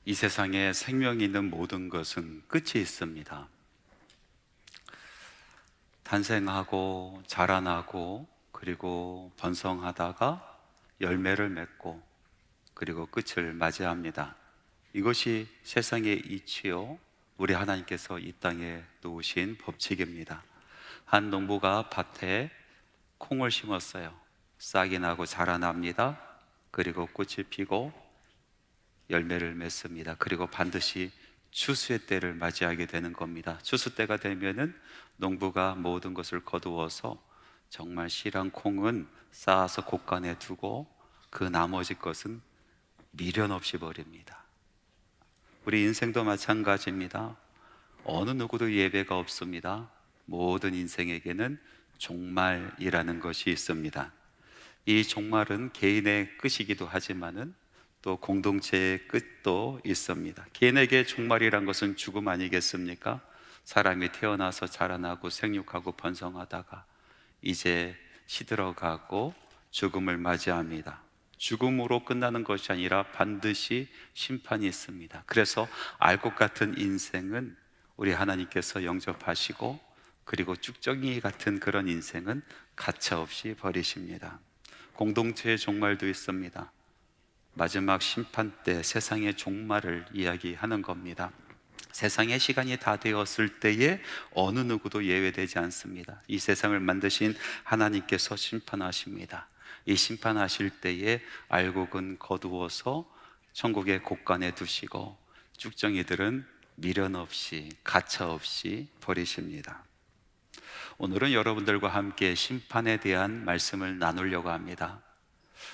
이 세상에 생명이 있는 모든 것은 끝이 있습니다. 탄생하고 자라나고 그리고 번성하다가 열매를 맺고 그리고 끝을 맞이합니다. 이것이 세상의 이치요, 우리 하나님께서 이 땅에 놓으신 법칙입니다. 한 농부가 밭에 콩을 심었어요. 싹이 나고 자라납니다. 그리고 꽃이 피고 열매를 맺습니다. 그리고 반드시 추수의 때를 맞이하게 되는 겁니다. 추수 때가 되면은 농부가 모든 것을 거두어서 정말 실한 콩은 쌓아서 곳간에 두고 그 나머지 것은 미련 없이 버립니다. 우리 인생도 마찬가지입니다. 어느 누구도 예배가 없습니다. 모든 인생에게는 종말이라는 것이 있습니다. 이 종말은 개인의 끝이기도 하지만은 또 공동체의 끝도 있습니다. 개인에게 종말이란 것은 죽음 아니겠습니까? 사람이 태어나서 자라나고 생육하고 번성하다가 이제 시들어가고 죽음을 맞이합니다. 죽음으로 끝나는 것이 아니라 반드시 심판이 있습니다. 그래서 알 것 같은 인생은 우리 하나님께서 영접하시고, 그리고 쭉정이 같은 그런 인생은 가차없이 버리십니다. 공동체의 종말도 있습니다. 마지막 심판 때 세상의 종말을 이야기하는 겁니다. 세상의 시간이 다 되었을 때에 어느 누구도 예외되지 않습니다. 이 세상을 만드신 하나님께서 심판하십니다. 이 심판하실 때에 알곡은 거두어서 천국의 곳간에 두시고 쭉정이들은 미련 없이 가차 없이 버리십니다. 오늘은 여러분들과 함께 심판에 대한 말씀을 나누려고 합니다.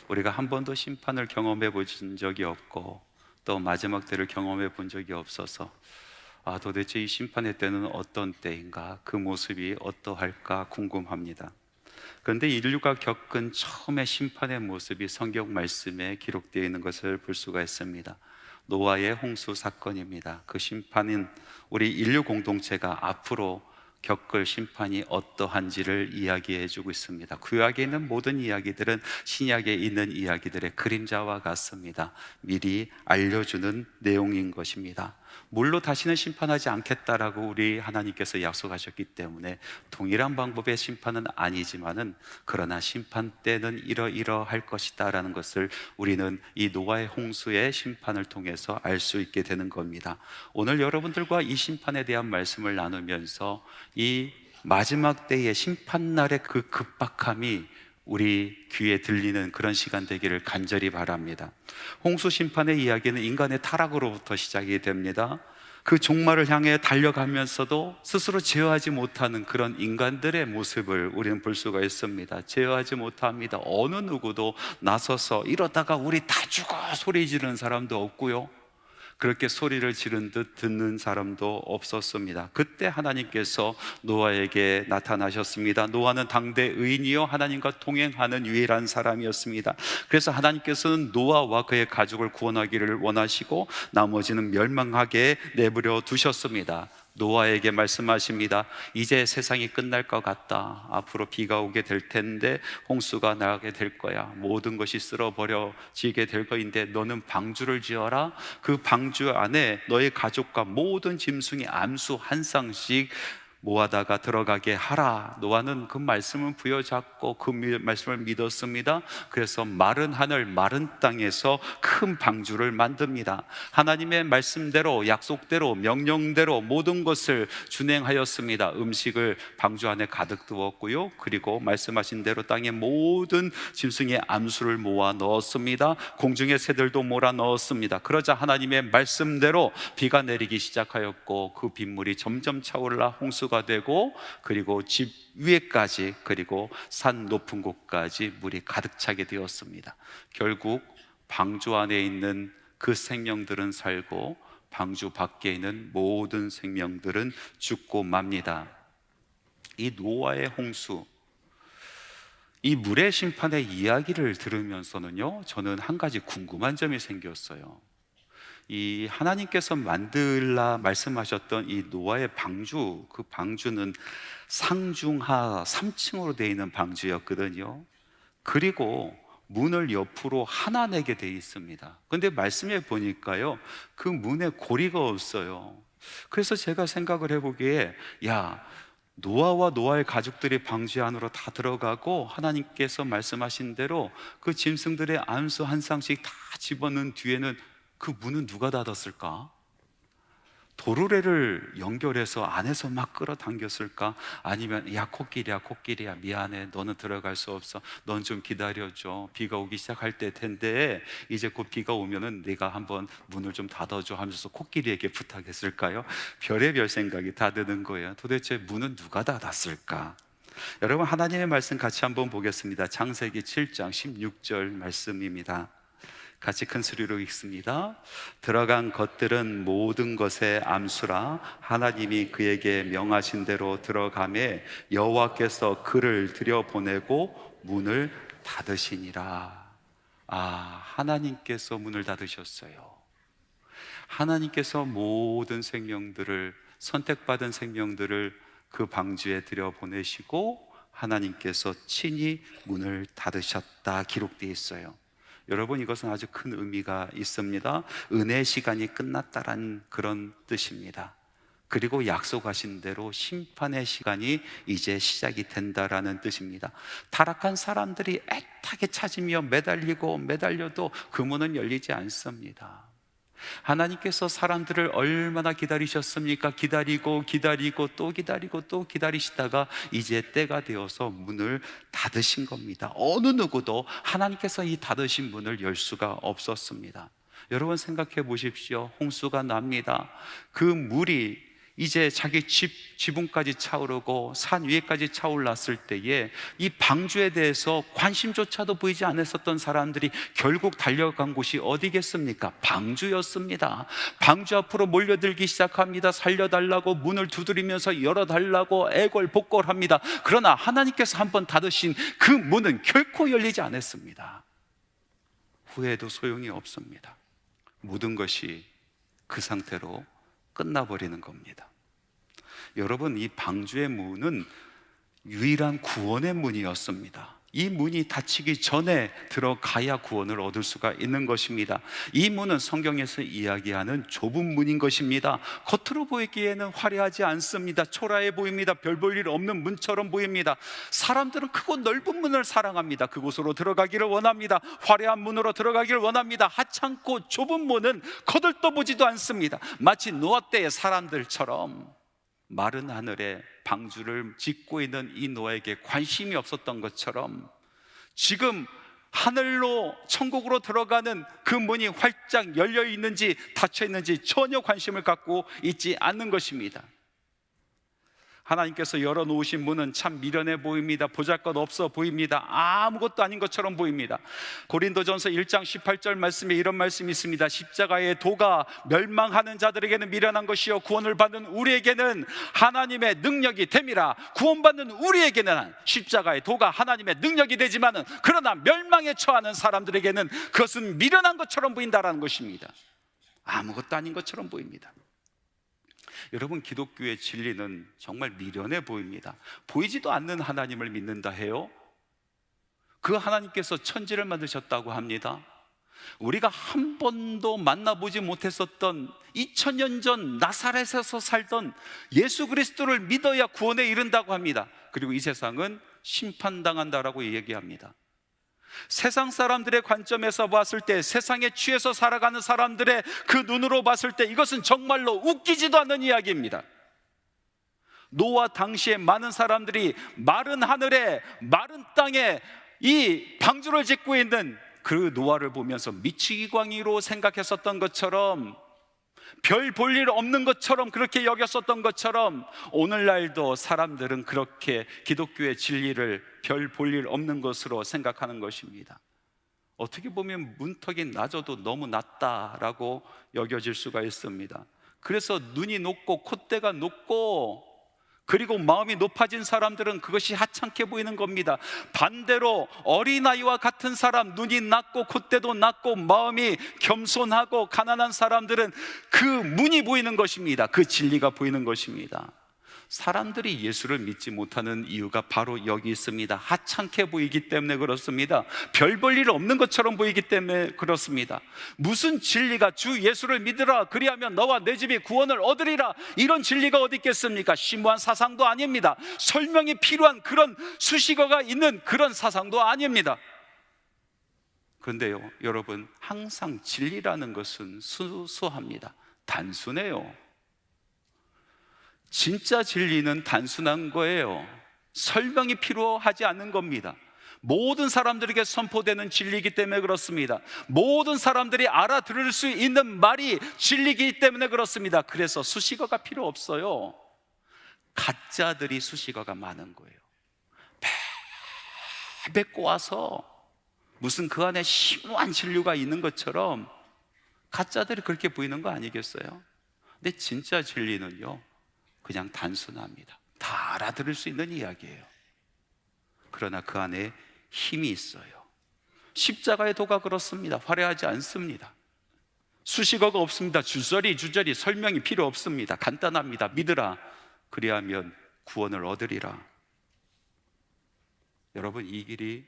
우리가 한 번도 심판을 경험해 본 적이 없고 또 마지막 때를 경험해 본 적이 없어서 도대체 이 심판의 때는 어떤 때인가, 그 모습이 어떠할까 궁금합니다. 그런데 인류가 겪은 처음의 심판의 모습이 성경 말씀에 기록되어 있는 것을 볼 수가 있습니다. 노아의 홍수 사건입니다. 그 심판은 우리 인류 공동체가 앞으로 겪을 심판이 어떠한지를 이야기해 주고 있습니다. 구약에 있는 모든 이야기들은 신약에 있는 이야기들의 그림자와 같습니다. 미리 알려주는 내용인 것입니다. 물로 다시는 심판하지 않겠다라고 우리 하나님께서 약속하셨기 때문에 동일한 방법의 심판은 아니지만은, 그러나 심판 때는 이러이러할 것이다 라는 것을 우리는 이 노아의 홍수의 심판을 통해서 알 수 있게 되는 겁니다. 오늘 여러분들과 이 심판에 대한 말씀을 나누면서 이 마지막 때의 심판날의 그 급박함이 우리 귀에 들리는 그런 시간 되기를 간절히 바랍니다. 홍수 심판의 이야기는 인간의 타락으로부터 시작이 됩니다. 그 종말을 향해 달려가면서도 스스로 제어하지 못하는 그런 인간들의 모습을 우리는 볼 수가 있습니다. 제어하지 못합니다. 어느 누구도 나서서 이러다가 우리 다 죽어 소리 지르는 사람도 없고요, 그렇게 소리를 지른 듯 듣는 사람도 없었습니다. 그때 하나님께서 노아에게 나타나셨습니다. 노아는 당대 의인이요 하나님과 동행하는 유일한 사람이었습니다. 그래서 하나님께서는 노아와 그의 가족을 구원하기를 원하시고 나머지는 멸망하게 내버려 두셨습니다. 노아에게 말씀하십니다. 이제 세상이 끝날 것 같다. 앞으로 비가 오게 될 텐데 홍수가 나게 될 거야. 모든 것이 쓸어버려지게 될 거인데 너는 방주를 지어라. 그 방주 안에 너의 가족과 모든 짐승의 암수 한 쌍씩 모아다가 들어가게 하라. 노아는 그 말씀을 부여잡고 그 말씀을 믿었습니다. 그래서 마른 하늘 마른 땅에서 큰 방주를 만듭니다. 하나님의 말씀대로, 약속대로, 명령대로 모든 것을 준행하였습니다. 음식을 방주 안에 가득 두었고요, 그리고 말씀하신 대로 땅의 모든 짐승의 암수를 모아 넣었습니다. 공중의 새들도 몰아 넣었습니다. 그러자 하나님의 말씀대로 비가 내리기 시작하였고 그 빗물이 점점 차올라 홍수가 되고, 그리고 집 위에까지, 그리고 산 높은 곳까지 물이 가득 차게 되었습니다. 결국 방주 안에 있는 그 생명들은 살고 방주 밖에 있는 모든 생명들은 죽고 맙니다. 이 노아의 홍수, 이 물의 심판의 이야기를 들으면서는요, 저는 한 가지 궁금한 점이 생겼어요. 이 하나님께서 만들라 말씀하셨던 이 노아의 방주, 그 방주는 상중하 3층으로 되어 있는 방주였거든요. 그리고 문을 옆으로 하나 내게 돼 있습니다. 근데 말씀에 보니까요, 그 문에 고리가 없어요. 그래서 제가 생각을 해보기에, 야, 노아와 노아의 가족들이 방주 안으로 다 들어가고 하나님께서 말씀하신 대로 그 짐승들의 안수 한 쌍씩 다 집어넣은 뒤에는 그 문은 누가 닫았을까? 도르래를 연결해서 안에서 막 끌어당겼을까? 아니면 야, 코끼리야 미안해, 너는 들어갈 수 없어, 넌 좀 기다려줘, 비가 오기 시작할 때 텐데 이제 곧 비가 오면은 네가 한번 문을 좀 닫아줘 하면서 코끼리에게 부탁했을까요? 별의별 생각이 다 드는 거예요. 도대체 문은 누가 닫았을까? 여러분, 하나님의 말씀 같이 한번 보겠습니다. 창세기 7장 16절 말씀입니다. 같이 큰 소리로 읽습니다. 들어간 것들은 모든 것의 암수라 하나님이 그에게 명하신 대로 들어가매 여호와께서 그를 들여보내고 문을 닫으시니라. 하나님께서 문을 닫으셨어요. 하나님께서 모든 생명들을, 선택받은 생명들을 그 방주에 들여보내시고 하나님께서 친히 문을 닫으셨다 기록되어 있어요. 여러분, 이것은 아주 큰 의미가 있습니다. 은혜의 시간이 끝났다라는 그런 뜻입니다. 그리고 약속하신 대로 심판의 시간이 이제 시작이 된다라는 뜻입니다. 타락한 사람들이 애타게 찾으며 매달려도 그 문은 열리지 않습니다. 하나님께서 사람들을 얼마나 기다리셨습니까? 기다리고 또 기다리시다가 이제 때가 되어서 문을 닫으신 겁니다. 어느 누구도 하나님께서 이 닫으신 문을 열 수가 없었습니다. 여러분, 생각해 보십시오. 홍수가 납니다. 그 물이 이제 자기 지붕까지 차오르고 산 위에까지 차올랐을 때에 이 방주에 대해서 관심조차도 보이지 않았었던 사람들이 결국 달려간 곳이 어디겠습니까? 방주였습니다. 방주 앞으로 몰려들기 시작합니다. 살려달라고 문을 두드리면서 열어달라고 애걸복걸합니다. 그러나 하나님께서 한번 닫으신 그 문은 결코 열리지 않았습니다. 후회도 소용이 없습니다. 모든 것이 그 상태로 끝나버리는 겁니다. 여러분, 이 방주의 문은 유일한 구원의 문이었습니다. 이 문이 닫히기 전에 들어가야 구원을 얻을 수가 있는 것입니다. 이 문은 성경에서 이야기하는 좁은 문인 것입니다. 겉으로 보이기에는 화려하지 않습니다. 초라해 보입니다. 별 볼 일 없는 문처럼 보입니다. 사람들은 크고 넓은 문을 사랑합니다. 그곳으로 들어가기를 원합니다. 화려한 문으로 들어가기를 원합니다. 하찮고 좁은 문은 거들떠보지도 않습니다. 마치 노아 때의 사람들처럼 마른 하늘에 방주를 짓고 있는 이 노아에게 관심이 없었던 것처럼 지금 하늘로, 천국으로 들어가는 그 문이 활짝 열려 있는지 닫혀 있는지 전혀 관심을 갖고 있지 않는 것입니다. 하나님께서 열어놓으신 문은 참 미련해 보입니다. 보잘것없어 보입니다. 아무것도 아닌 것처럼 보입니다. 고린도전서 1장 18절 말씀에 이런 말씀이 있습니다. 십자가의 도가 멸망하는 자들에게는 미련한 것이요 구원을 받는 우리에게는 하나님의 능력이 됨이라. 구원받는 우리에게는 십자가의 도가 하나님의 능력이 되지만은 그러나 멸망에 처하는 사람들에게는 그것은 미련한 것처럼 보인다라는 것입니다. 아무것도 아닌 것처럼 보입니다. 여러분, 기독교의 진리는 정말 미련해 보입니다. 보이지도 않는 하나님을 믿는다 해요. 그 하나님께서 천지를 만드셨다고 합니다. 우리가 한 번도 만나보지 못했었던 2000년 전 나사렛에서 살던 예수 그리스도를 믿어야 구원에 이른다고 합니다. 그리고 이 세상은 심판당한다라고 얘기합니다. 세상 사람들의 관점에서 봤을 때, 세상에 취해서 살아가는 사람들의 그 눈으로 봤을 때 이것은 정말로 웃기지도 않는 이야기입니다. 노아 당시에 많은 사람들이 마른 하늘에, 마른 땅에 이 방주를 짓고 있는 그 노아를 보면서 미치광이로 생각했었던 것처럼, 별 볼 일 없는 것처럼 그렇게 여겼었던 것처럼 오늘날도 사람들은 그렇게 기독교의 진리를 별 볼 일 없는 것으로 생각하는 것입니다. 어떻게 보면 문턱이 낮아도 너무 낮다라고 여겨질 수가 있습니다. 그래서 눈이 높고 콧대가 높고 그리고 마음이 높아진 사람들은 그것이 하찮게 보이는 겁니다. 반대로 어린아이와 같은 사람, 눈이 낮고 콧대도 낮고 마음이 겸손하고 가난한 사람들은 그 문이 보이는 것입니다. 그 진리가 보이는 것입니다. 사람들이 예수를 믿지 못하는 이유가 바로 여기 있습니다. 하찮게 보이기 때문에 그렇습니다. 별 볼 일 없는 것처럼 보이기 때문에 그렇습니다. 무슨 진리가 주 예수를 믿으라 그리하면 너와 내 집이 구원을 얻으리라, 이런 진리가 어디 있겠습니까? 심오한 사상도 아닙니다. 설명이 필요한 그런 수식어가 있는 그런 사상도 아닙니다. 그런데요, 여러분, 항상 진리라는 것은 수수합니다. 단순해요. 진짜 진리는 단순한 거예요. 설명이 필요하지 않는 겁니다. 모든 사람들에게 선포되는 진리이기 때문에 그렇습니다. 모든 사람들이 알아들을 수 있는 말이 진리이기 때문에 그렇습니다. 그래서 수식어가 필요 없어요. 가짜들이 수식어가 많은 거예요. 베베 꼬아서 무슨 그 안에 심오한 진리가 있는 것처럼 가짜들이 그렇게 보이는 거 아니겠어요? 근데 진짜 진리는요, 그냥 단순합니다. 다 알아들을 수 있는 이야기예요. 그러나 그 안에 힘이 있어요. 십자가의 도가 그렇습니다. 화려하지 않습니다. 수식어가 없습니다. 주저리 설명이 필요 없습니다. 간단합니다. 믿으라 그리하면 구원을 얻으리라. 여러분, 이 길이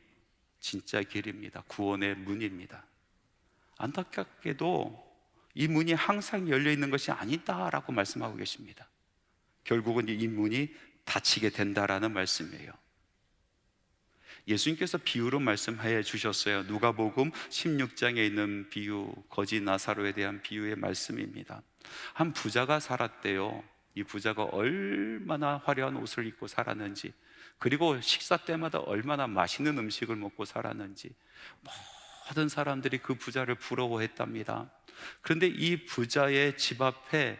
진짜 길입니다. 구원의 문입니다. 안타깝게도 이 문이 항상 열려있는 것이 아니다라고 말씀하고 계십니다. 결국은 이 문이 닫히게 된다라는 말씀이에요. 예수님께서 비유로 말씀해 주셨어요. 누가복음 16장에 있는 비유, 거지 나사로에 대한 비유의 말씀입니다. 한 부자가 살았대요. 이 부자가 얼마나 화려한 옷을 입고 살았는지, 그리고 식사 때마다 얼마나 맛있는 음식을 먹고 살았는지 모든 사람들이 그 부자를 부러워했답니다. 그런데 이 부자의 집 앞에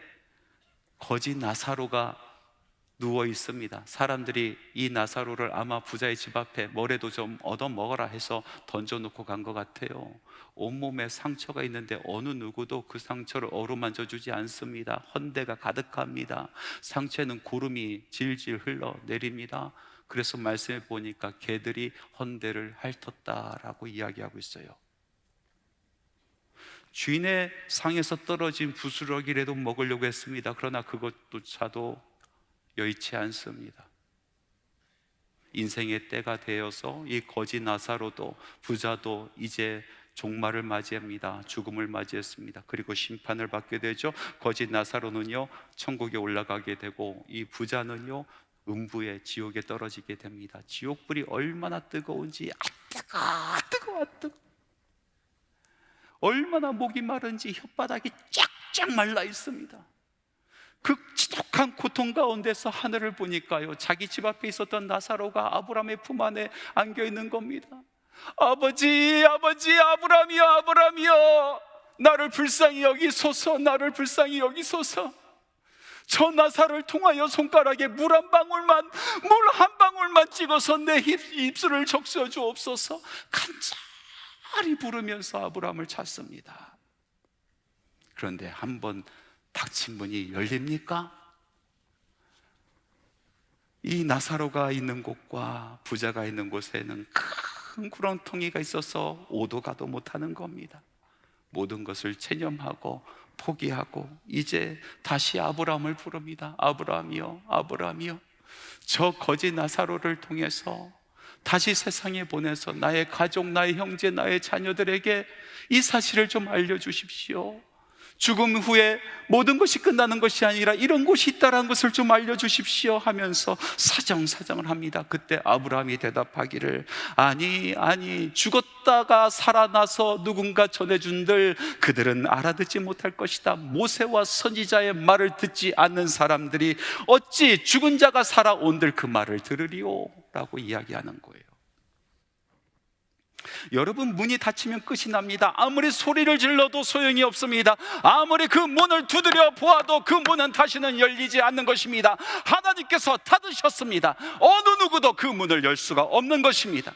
거지 나사로가 누워 있습니다. 사람들이 이 나사로를 아마 부자의 집 앞에 뭐라도 좀 얻어 먹어라 해서 던져놓고 간 것 같아요. 온몸에 상처가 있는데 어느 누구도 그 상처를 어루만져 주지 않습니다. 헌대가 가득합니다. 상처에는 고름이 질질 흘러내립니다. 그래서 말씀해 보니까 개들이 헌대를 핥았다라고 이야기하고 있어요. 주인의 상에서 떨어진 부스러기라도 먹으려고 했습니다. 그러나 그것조차도 여의치 않습니다. 인생의 때가 되어서 이 거지 나사로도 부자도 이제 종말을 맞이합니다. 죽음을 맞이했습니다. 그리고 심판을 받게 되죠. 거지 나사로는요 천국에 올라가게 되고, 이 부자는요 음부의 지옥에 떨어지게 됩니다. 지옥불이 얼마나 뜨거운지, 뜨거워 얼마나 목이 마른지 혓바닥이 쫙쫙 말라 있습니다. 그 지독한 고통 가운데서 하늘을 보니까요, 자기 집 앞에 있었던 나사로가 아브라함의 품 안에 안겨 있는 겁니다. 아버지 아브라함이여, 나를 불쌍히 여기소서, 나를 불쌍히 여기소서. 저 나사를 통하여 손가락에 물 한 방울만 찍어서 내 입술을 적셔 주옵소서. 간절히 부르면서 아브라함을 찾습니다. 그런데 한번 닫힌 문이 열립니까? 이 나사로가 있는 곳과 부자가 있는 곳에는 큰 구렁텅이가 있어서 오도 가도 못하는 겁니다. 모든 것을 체념하고 포기하고 이제 다시 아브라함을 부릅니다. 아브라함이여, 저 거지 나사로를 통해서 다시 세상에 보내서 나의 가족, 나의 형제, 나의 자녀들에게 이 사실을 좀 알려주십시오. 죽음 후에 모든 것이 끝나는 것이 아니라 이런 곳이 있다는 것을 좀 알려주십시오 하면서 사정사정을 합니다. 그때 아브라함이 대답하기를, 아니 죽었다가 살아나서 누군가 전해준들 그들은 알아듣지 못할 것이다. 모세와 선지자의 말을 듣지 않는 사람들이 어찌 죽은 자가 살아온들 그 말을 들으리오? 라고 이야기하는 거예요. 여러분, 문이 닫히면 끝이 납니다. 아무리 소리를 질러도 소용이 없습니다. 아무리 그 문을 두드려 보아도 그 문은 다시는 열리지 않는 것입니다. 하나님께서 닫으셨습니다. 어느 누구도 그 문을 열 수가 없는 것입니다.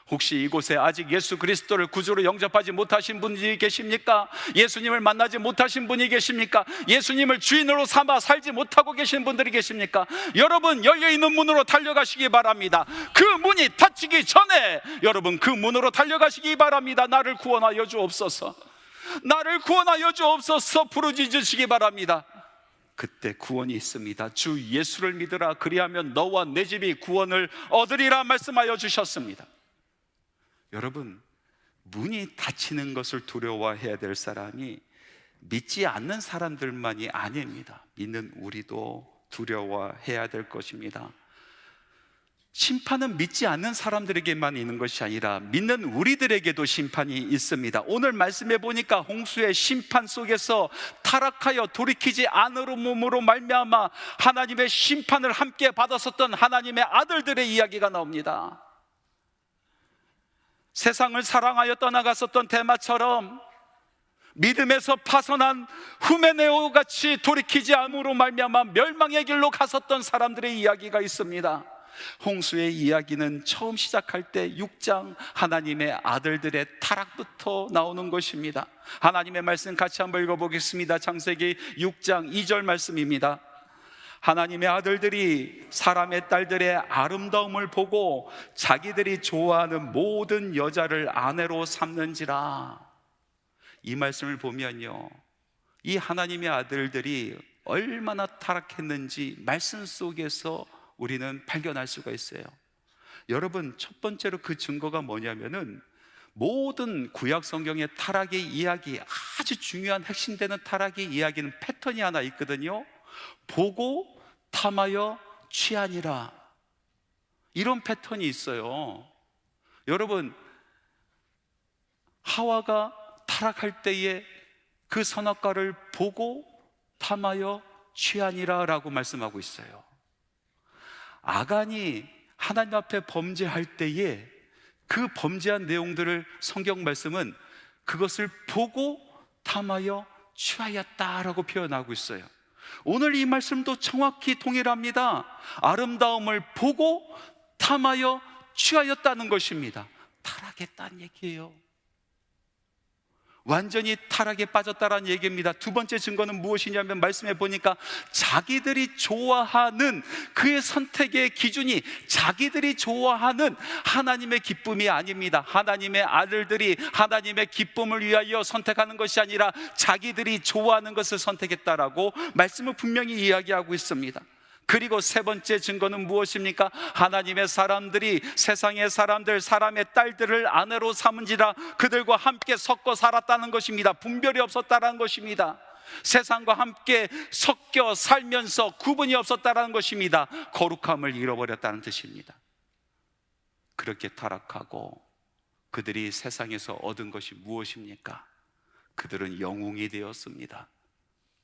혹시 이곳에 아직 예수 그리스도를 구주로 영접하지 못하신 분이 계십니까? 예수님을 만나지 못하신 분이 계십니까? 예수님을 주인으로 삼아 살지 못하고 계신 분들이 계십니까? 여러분, 열려있는 문으로 달려가시기 바랍니다. 그 문이 닫히기 전에 여러분 그 문으로 달려가시기 바랍니다. 나를 구원하여 주옵소서, 나를 구원하여 주옵소서 부르짖으시기 바랍니다. 그때 구원이 있습니다. 주 예수를 믿으라, 그리하면 너와 내 집이 구원을 얻으리라 말씀하여 주셨습니다. 여러분, 문이 닫히는 것을 두려워해야 될 사람이 믿지 않는 사람들만이 아닙니다. 믿는 우리도 두려워해야 될 것입니다. 심판은 믿지 않는 사람들에게만 있는 것이 아니라 믿는 우리들에게도 심판이 있습니다. 오늘 말씀해 보니까 홍수의 심판 속에서 타락하여 돌이키지 않으므로 말미암아 하나님의 심판을 함께 받았었던 하나님의 아들들의 이야기가 나옵니다. 세상을 사랑하여 떠나갔었던 데마처럼 믿음에서 파선한 후메네오 같이 돌이키지 않으므로 말미암아 멸망의 길로 갔었던 사람들의 이야기가 있습니다. 홍수의 이야기는 처음 시작할 때 6장 하나님의 아들들의 타락부터 나오는 것입니다. 하나님의 말씀 같이 한번 읽어보겠습니다. 창세기 6장 2절 말씀입니다. 하나님의 아들들이 사람의 딸들의 아름다움을 보고 자기들이 좋아하는 모든 여자를 아내로 삼는지라. 이 말씀을 보면요, 이 하나님의 아들들이 얼마나 타락했는지 말씀 속에서 우리는 발견할 수가 있어요. 여러분, 첫 번째로 그 증거가 뭐냐면은 모든 구약 성경의 타락의 이야기, 아주 중요한 핵심되는 타락의 이야기는 패턴이 하나 있거든요. 보고 탐하여 취하니라, 이런 패턴이 있어요. 여러분, 하와가 타락할 때에 그 선악과를 보고 탐하여 취하니라 라고 말씀하고 있어요. 아간이 하나님 앞에 범죄할 때에 그 범죄한 내용들을 성경 말씀은 그것을 보고 탐하여 취하였다라고 표현하고 있어요. 오늘 이 말씀도 정확히 동일합니다. 아름다움을 보고 탐하여 취하였다는 것입니다. 타락했다는 얘기예요. 완전히 타락에 빠졌다라는 얘기입니다. 두 번째 증거는 무엇이냐면 말씀해 보니까 자기들이 좋아하는 그의 선택의 기준이 자기들이 좋아하는 하나님의 기쁨이 아닙니다. 하나님의 아들들이 하나님의 기쁨을 위하여 선택하는 것이 아니라 자기들이 좋아하는 것을 선택했다라고 말씀을 분명히 이야기하고 있습니다. 그리고 세 번째 증거는 무엇입니까? 하나님의 사람들이 세상의 사람들, 사람의 딸들을 아내로 삼은지라 그들과 함께 섞어 살았다는 것입니다. 분별이 없었다는 것입니다. 세상과 함께 섞여 살면서 구분이 없었다는 것입니다. 거룩함을 잃어버렸다는 뜻입니다. 그렇게 타락하고 그들이 세상에서 얻은 것이 무엇입니까? 그들은 영웅이 되었습니다.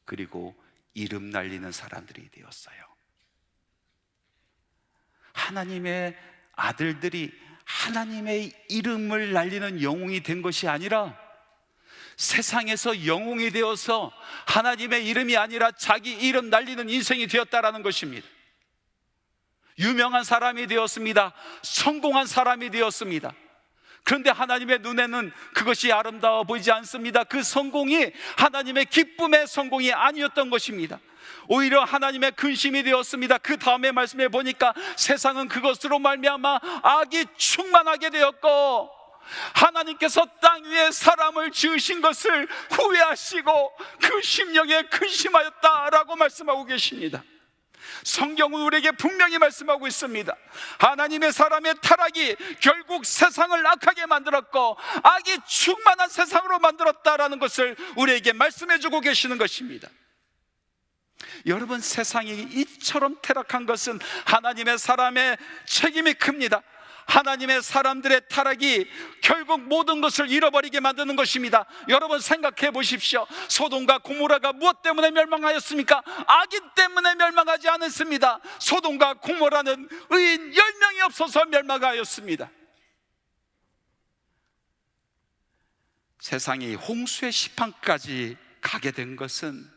그리고 이름 날리는 사람들이 되었어요. 하나님의 아들들이 하나님의 이름을 날리는 영웅이 된 것이 아니라 세상에서 영웅이 되어서 하나님의 이름이 아니라 자기 이름 날리는 인생이 되었다라는 것입니다. 유명한 사람이 되었습니다. 성공한 사람이 되었습니다. 그런데 하나님의 눈에는 그것이 아름다워 보이지 않습니다. 그 성공이 하나님의 기쁨의 성공이 아니었던 것입니다. 오히려 하나님의 근심이 되었습니다. 그 다음에 말씀해 보니까 세상은 그것으로 말미암아 악이 충만하게 되었고 하나님께서 땅 위에 사람을 지으신 것을 후회하시고 그 심령에 근심하였다라고 말씀하고 계십니다. 성경은 우리에게 분명히 말씀하고 있습니다. 하나님의 사람의 타락이 결국 세상을 악하게 만들었고 악이 충만한 세상으로 만들었다라는 것을 우리에게 말씀해 주고 계시는 것입니다. 여러분, 세상이 이처럼 타락한 것은 하나님의 사람의 책임이 큽니다. 하나님의 사람들의 타락이 결국 모든 것을 잃어버리게 만드는 것입니다. 여러분, 생각해 보십시오. 소돔과 고모라가 무엇 때문에 멸망하였습니까? 악인 때문에 멸망하지 않았습니다. 소돔과 고모라는 의인 10명이 없어서 멸망하였습니다. 세상이 홍수의 시판까지 가게 된 것은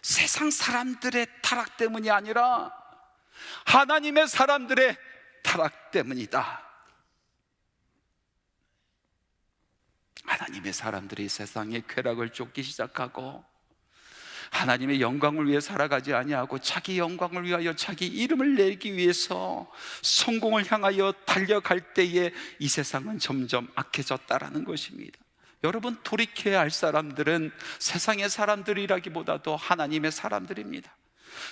세상 사람들의 타락 때문이 아니라 하나님의 사람들의 타락 때문이다. 하나님의 사람들이 세상의 쾌락을 쫓기 시작하고 하나님의 영광을 위해 살아가지 아니하고 자기 영광을 위하여 자기 이름을 내기 위해서 성공을 향하여 달려갈 때에 이 세상은 점점 악해졌다라는 것입니다. 여러분, 돌이켜야 할 사람들은 세상의 사람들이라기보다도 하나님의 사람들입니다.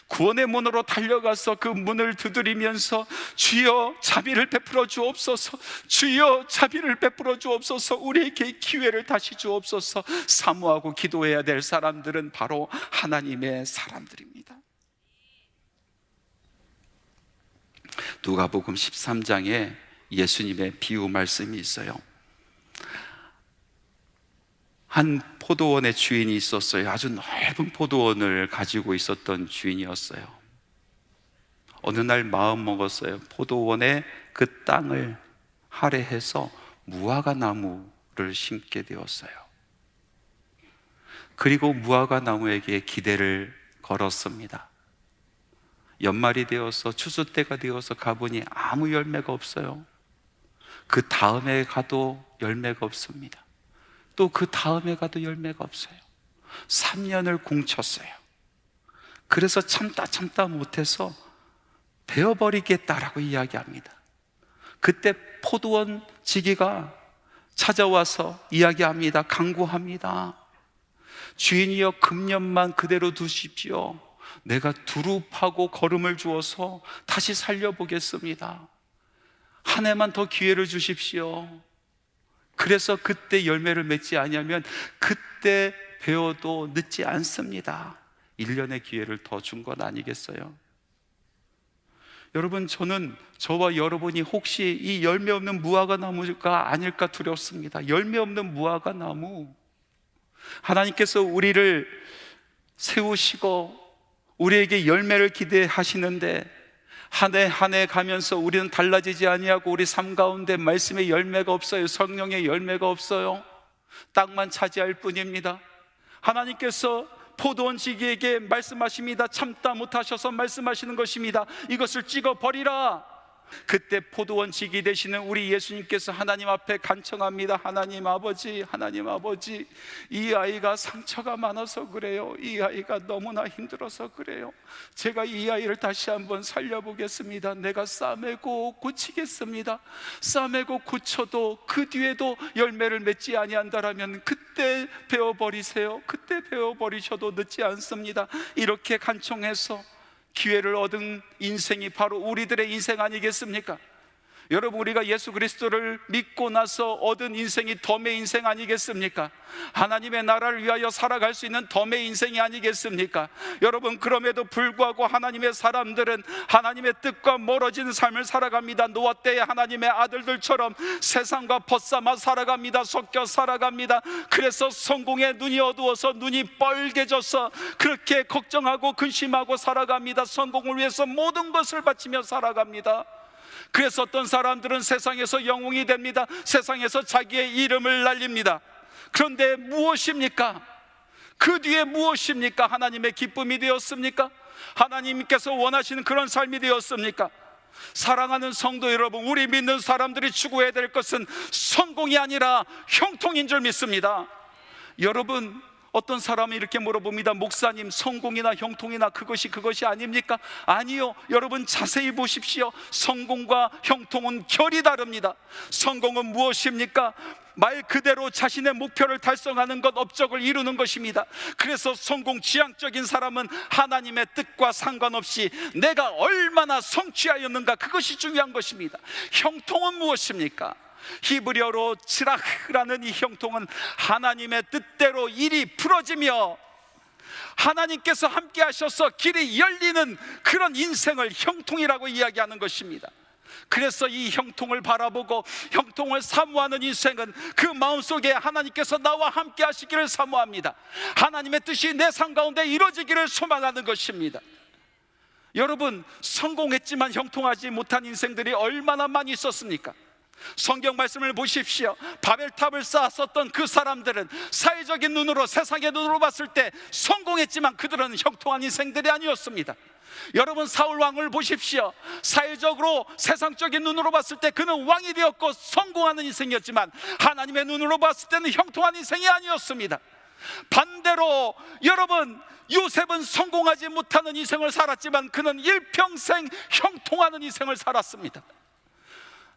구원의 문으로 달려가서 그 문을 두드리면서 주여 자비를 베풀어 주옵소서, 주여 자비를 베풀어 주옵소서, 우리에게 기회를 다시 주옵소서 사모하고 기도해야 될 사람들은 바로 하나님의 사람들입니다. 누가복음 13장에 예수님의 비유 말씀이 있어요. 한 포도원의 주인이 있었어요. 아주 넓은 포도원을 가지고 있었던 주인이었어요. 어느 날 마음 먹었어요. 포도원의 그 땅을 할애해서 무화과 나무를 심게 되었어요. 그리고 무화과 나무에게 기대를 걸었습니다. 연말이 되어서 추수 때가 되어서 가보니 아무 열매가 없어요. 그 다음에 가도 열매가 없습니다. 또 그 다음에 가도 열매가 없어요. 3년을 공쳤어요. 그래서 참다 못해서 베어버리겠다라고 이야기합니다. 그때 포도원 지기가 찾아와서 이야기합니다. 강구합니다. 주인이여, 금년만 그대로 두십시오. 내가 두루 파고 거름을 주어서 다시 살려보겠습니다. 한 해만 더 기회를 주십시오. 그래서 그때 열매를 맺지 아니하면 그때 베어도 늦지 않습니다. 1년의 기회를 더 준 것 아니겠어요? 여러분, 저는 저와 여러분이 혹시 이 열매 없는 무화과 나무가 아닐까 두렵습니다. 열매 없는 무화과 나무, 하나님께서 우리를 세우시고 우리에게 열매를 기대하시는데 한 해 한 해 가면서 우리는 달라지지 아니하고 우리 삶 가운데 말씀의 열매가 없어요. 성령의 열매가 없어요. 땅만 차지할 뿐입니다. 하나님께서 포도원 지기에게 말씀하십니다. 참다 못하셔서 말씀하시는 것입니다. 이것을 찍어 버리라. 그때 포도원 지기 되시는 우리 예수님께서 하나님 앞에 간청합니다. 하나님 아버지, 하나님 아버지, 이 아이가 상처가 많아서 그래요. 이 아이가 너무나 힘들어서 그래요. 제가 이 아이를 다시 한번 살려보겠습니다. 내가 싸매고 고치겠습니다. 싸매고 고쳐도 그 뒤에도 열매를 맺지 아니한다라면 그때 베어버리세요. 그때 베어버리셔도 늦지 않습니다. 이렇게 간청해서 기회를 얻은 인생이 바로 우리들의 인생 아니겠습니까? 여러분, 우리가 예수 그리스도를 믿고 나서 얻은 인생이 덤의 인생 아니겠습니까? 하나님의 나라를 위하여 살아갈 수 있는 덤의 인생이 아니겠습니까? 여러분, 그럼에도 불구하고 하나님의 사람들은 하나님의 뜻과 멀어지는 삶을 살아갑니다. 노아 때의 하나님의 아들들처럼 세상과 벗삼아 살아갑니다. 섞여 살아갑니다. 그래서 성공에 눈이 어두워서 눈이 뻘개져서 그렇게 걱정하고 근심하고 살아갑니다. 성공을 위해서 모든 것을 바치며 살아갑니다. 그래서 어떤 사람들은 세상에서 영웅이 됩니다. 세상에서 자기의 이름을 날립니다. 그런데 무엇입니까? 그 뒤에 무엇입니까? 하나님의 기쁨이 되었습니까? 하나님께서 원하시는 그런 삶이 되었습니까? 사랑하는 성도 여러분, 우리 믿는 사람들이 추구해야 될 것은 성공이 아니라 형통인 줄 믿습니다. 여러분, 어떤 사람이 이렇게 물어봅니다. 목사님, 성공이나 형통이나 그것이 아닙니까? 아니요. 여러분, 자세히 보십시오. 성공과 형통은 결이 다릅니다. 성공은 무엇입니까? 말 그대로 자신의 목표를 달성하는 것, 업적을 이루는 것입니다. 그래서 성공 지향적인 사람은 하나님의 뜻과 상관없이 내가 얼마나 성취하였는가, 그것이 중요한 것입니다. 형통은 무엇입니까? 히브리어로 츠라흐라는 이 형통은 하나님의 뜻대로 일이 풀어지며 하나님께서 함께 하셔서 길이 열리는 그런 인생을 형통이라고 이야기하는 것입니다. 그래서 이 형통을 바라보고 형통을 사모하는 인생은 그 마음속에 하나님께서 나와 함께 하시기를 사모합니다. 하나님의 뜻이 내 삶 가운데 이루어지기를 소망하는 것입니다. 여러분, 성공했지만 형통하지 못한 인생들이 얼마나 많이 있었습니까? 성경 말씀을 보십시오. 바벨탑을 쌓았었던 그 사람들은 사회적인 눈으로, 세상의 눈으로 봤을 때 성공했지만 그들은 형통한 인생들이 아니었습니다. 여러분, 사울 왕을 보십시오. 사회적으로, 세상적인 눈으로 봤을 때 그는 왕이 되었고 성공하는 인생이었지만 하나님의 눈으로 봤을 때는 형통한 인생이 아니었습니다. 반대로 여러분, 요셉은 성공하지 못하는 인생을 살았지만 그는 일평생 형통하는 인생을 살았습니다.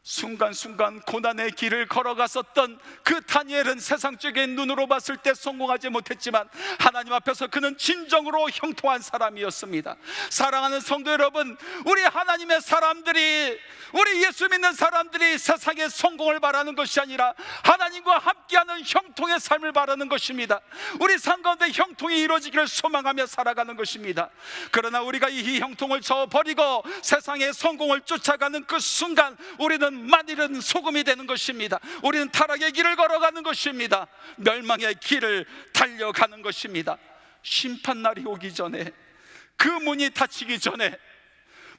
순간순간 고난의 길을 걸어갔었던 그 다니엘은 세상적인 눈으로 봤을 때 성공하지 못했지만 하나님 앞에서 그는 진정으로 형통한 사람이었습니다. 사랑하는 성도 여러분, 우리 하나님의 사람들이, 우리 예수 믿는 사람들이 세상의 성공을 바라는 것이 아니라 하나님과 함께하는 형통의 삶을 바라는 것입니다. 우리 삶 가운데 형통이 이루어지기를 소망하며 살아가는 것입니다. 그러나 우리가 이 형통을 저버리고 세상의 성공을 쫓아가는 그 순간 우리는 만일은 소금이 되는 것입니다. 우리는 타락의 길을 걸어가는 것입니다. 멸망의 길을 달려가는 것입니다. 심판날이 오기 전에, 그 문이 닫히기 전에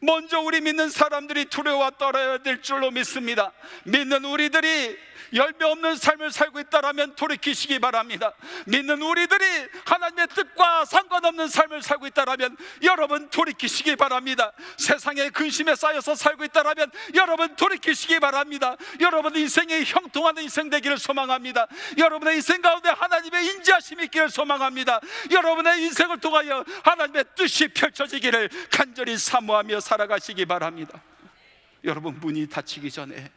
먼저 우리 믿는 사람들이 두려워 떨어야 될 줄로 믿습니다. 믿는 우리들이 열매 없는 삶을 살고 있다면 돌이키시기 바랍니다. 믿는 우리들이 하나님의 뜻과 상관없는 삶을 살고 있다면 여러분 돌이키시기 바랍니다. 세상의 근심에 쌓여서 살고 있다면 여러분 돌이키시기 바랍니다. 여러분 인생이 형통하는 인생 되기를 소망합니다. 여러분의 인생 가운데 하나님의 인자심이 있기를 소망합니다. 여러분의 인생을 통하여 하나님의 뜻이 펼쳐지기를 간절히 사모하며 살아가시기 바랍니다. 여러분, 문이 닫히기 전에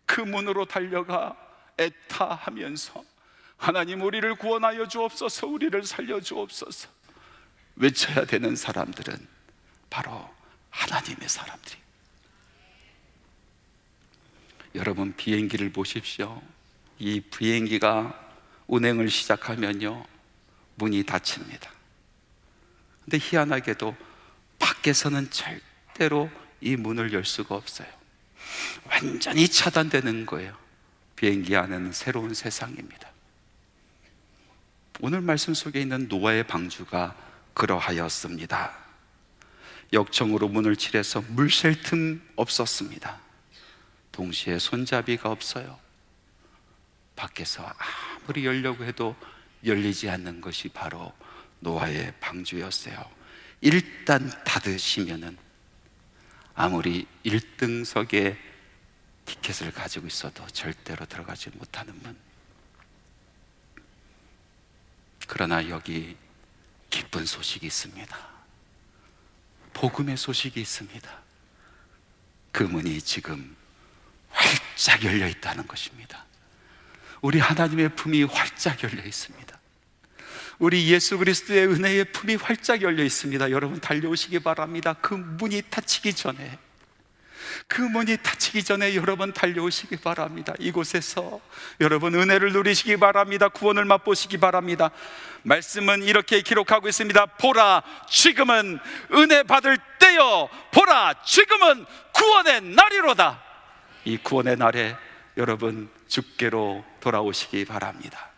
그 문으로 달려가 애타하면서 하나님, 우리를 구원하여 주옵소서, 우리를 살려 주옵소서 외쳐야 되는 사람들은 바로 하나님의 사람들이. 여러분, 비행기를 보십시오. 이 비행기가 운행을 시작하면요, 문이 닫힙니다. 근데 희한하게도 밖에서는 절대로 이 문을 열 수가 없어요. 완전히 차단되는 거예요. 비행기 안에는 새로운 세상입니다. 오늘 말씀 속에 있는 노아의 방주가 그러하였습니다. 역청으로 문을 칠해서 물 셀 틈 없었습니다. 동시에 손잡이가 없어요. 밖에서 아무리 열려고 해도 열리지 않는 것이 바로 노아의 방주였어요. 일단 닫으시면은 아무리 1등석에 티켓을 가지고 있어도 절대로 들어가지 못하는 문. 그러나 여기 기쁜 소식이 있습니다. 복음의 소식이 있습니다. 그 문이 지금 활짝 열려 있다는 것입니다. 우리 하나님의 품이 활짝 열려 있습니다. 우리 예수 그리스도의 은혜의 품이 활짝 열려 있습니다. 여러분, 달려오시기 바랍니다. 그 문이 닫히기 전에, 그 문이 닫히기 전에 여러분 달려오시기 바랍니다. 이곳에서 여러분 은혜를 누리시기 바랍니다. 구원을 맛보시기 바랍니다. 말씀은 이렇게 기록하고 있습니다. 보라, 지금은 은혜 받을 때요, 보라, 지금은 구원의 날이로다. 이 구원의 날에 여러분 주께로 돌아오시기 바랍니다.